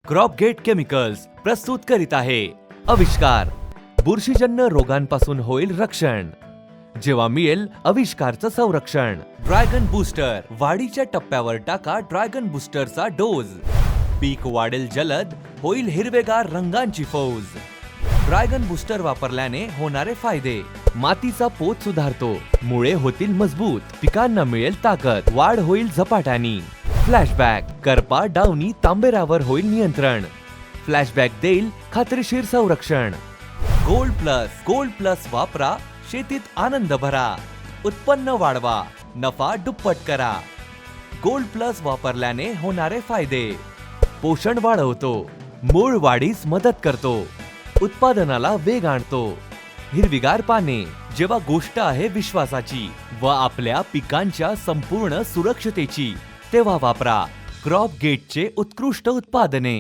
क्रॉपगेट chemicals प्रस्तुत करीत आहे आविष्कार. बुरशीजन्य रोगांपासून होईल रक्षण जेव्हा मिळेल आविष्कारचं संरक्षण. ड्रॅगन बूस्टर, वाढीच्या टप्प्यावर टाका ड्रॅगन बूस्टरचा डोज. पीक वाढेल जलद, होईल हिरवेगार रंगांची फौज. ड्रॅगन बूस्टर वापरल्याने होणारे फायदे: मातीचा पोत सुधारतो, मुळे होतील मजबूत, पिकांना मिळेल ताकद, वाढ होईल झपाट्याने. फ्लॅशबॅक, करपा डाउनी तांबेरावर होईल नियंत्रण. फ्लॅशबॅक देईल खात्रीशीर संरक्षण. गोल्ड प्लस वापरा, शेतीत आनंद भरा, उत्पन्न वाढवा, नफा दुप्पट करा. गोल्ड प्लस वापरल्याने होणारे फायदे: पोषण वाढवतो, मूळ वाढीस मदत करतो, उत्पादनाला वेग आणतो. हिरवीगार पाने, जेव्हा गोष्ट आहे विश्वासाची व आपल्या पिकांच्या संपूर्ण सुरक्षतेची, तेव्हा वापरा क्रॉपगेटचे उत्कृष्ट उत्पादने.